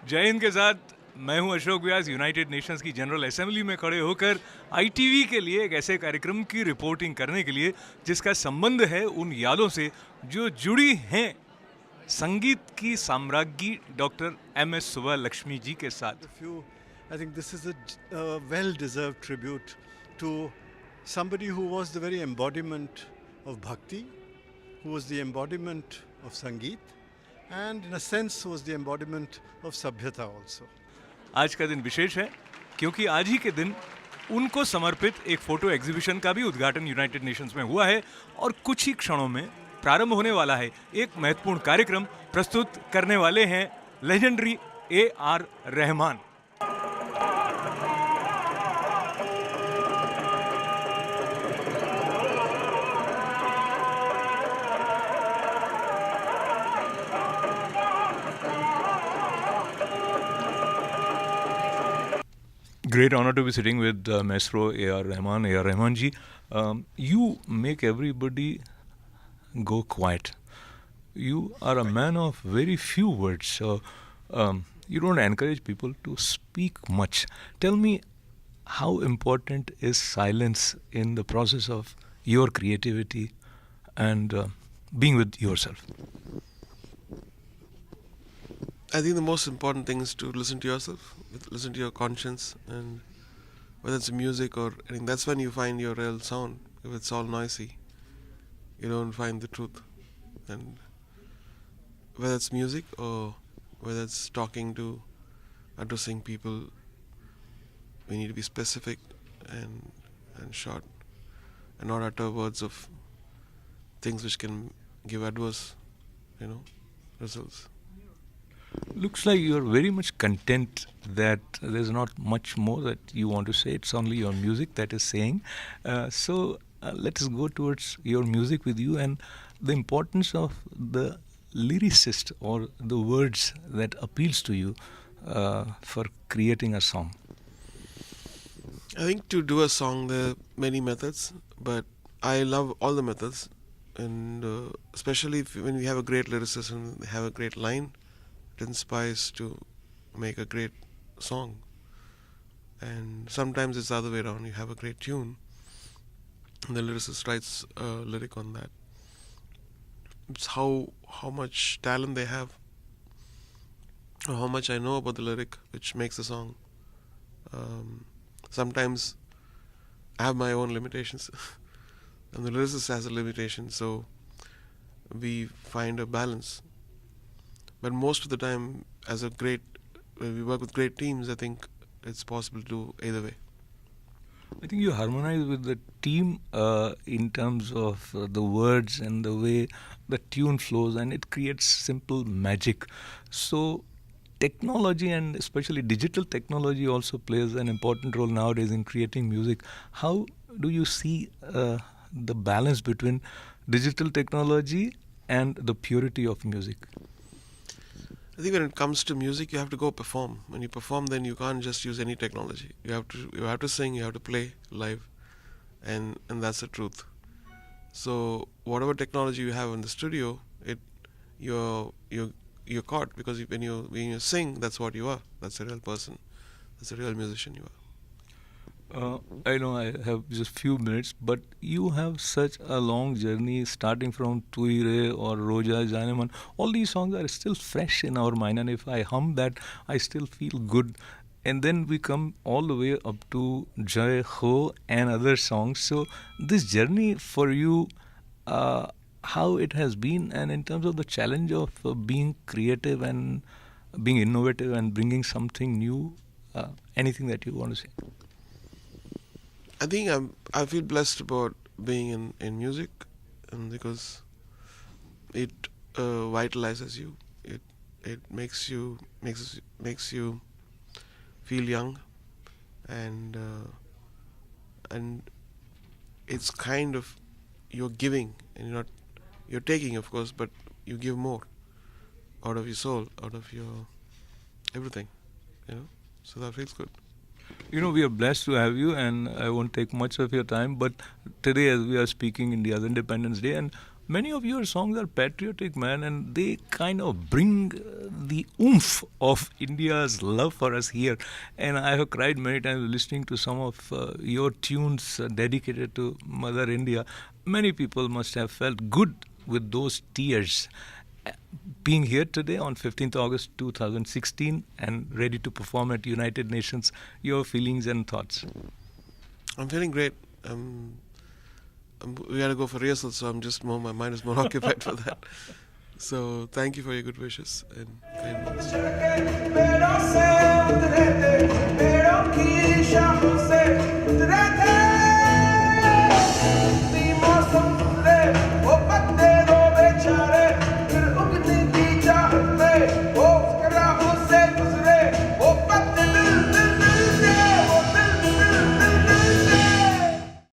जय हिंद के साथ मैं हूं अशोक व्यास। यूनाइटेड नेशंस की जनरल असेंबली में खड़े होकर आईटीवी के लिए एक ऐसे कार्यक्रम की रिपोर्टिंग करने के लिए जिसका संबंध है उन यादों से जो जुड़ी हैं संगीत की साम्राज्ञी डॉक्टर एम.एस. सुब्बालक्ष्मी जी के साथ। I think this is a well-deserved tribute to somebody who was the very embodiment of bhakti, who was the embodiment of Sangeet, and in a sense was the embodiment of Sabhyata also. आज का दिन विशेष है क्योंकि आज ही के दिन उनको समर्पित एक फोटो एग्जीबिशन का भी उद्घाटन यूनाइटेड नेशंस में हुआ है और कुछ ही क्षणों में प्रारंभ होने वाला है एक महत्वपूर्ण कार्यक्रम प्रस्तुत करने वाले हैं legendary A.R. Rahman. Great honor to be sitting with Maestro A R Rehman. A R Rehman ji, you make everybody go quiet. You are a man of very few words, so you don't encourage people to speak much. Tell me, how important is silence in the process of your creativity and being with yourself? I think the most important thing is to listen to yourself, listen to your conscience, and whether it's music or anything, that's when you find your real sound. If it's all noisy, you don't find the truth. And whether it's music or whether it's talking to, addressing people, we need to be specific and short, and not utter words of things which can give adverse, results. Looks like you're very much content that there's not much more that you want to say. It's only your music that is saying. So let us go towards your music with you and the importance of the lyricist or the words that appeals to you for creating a song. I think to do a song there are many methods, but I love all the methods, and especially when we have a great lyricist and have a great line, it inspires to make a great song. And sometimes it's the other way around. You have a great tune and the lyricist writes a lyric on that. It's how much talent they have, or how much I know about the lyric which makes the song. Sometimes I have my own limitations and the lyricist has a limitation, so we find a balance. But most of the time, when we work with great teams, I think it's possible to do either way. I think you harmonize with the team in terms of the words and the way the tune flows, and it creates simple magic. So technology, and especially digital technology, also plays an important role nowadays in creating music. How do you see the balance between digital technology and the purity of music? I think when it comes to music, you have to go perform. When you perform, then you can't just use any technology. You have to sing, you have to play live, and that's the truth. So whatever technology you have in the studio, you're caught, because when you sing, that's what you are. That's a real person. That's a real musician you are. I know I have just few minutes, but you have such a long journey starting from Tuire or Roja Janeman. All these songs are still fresh in our mind, and if I hum that, I still feel good. And then we come all the way up to Jai Ho and other songs. So this journey for you, how it has been, and in terms of the challenge of being creative and being innovative and bringing something new, anything that you want to say? I think I feel blessed about being in music, and because it vitalizes you. It makes you feel young, and it's kind of, you're giving and you're taking, of course, but you give more out of your soul, out of your everything, so that feels good. We are blessed to have you, and I won't take much of your time, but today, as we are speaking India's Independence Day, and Many of your songs are patriotic, man, and they kind of bring the oomph of India's love for us here. And I have cried many times listening to some of your tunes dedicated to Mother India. Many people must have felt good with those tears. Being here today on 15th August 2016 and ready to perform at United Nations, your feelings and thoughts? I'm feeling great. We got to go for rehearsals, so my mind is more occupied for that. So thank you for your good wishes and kind words.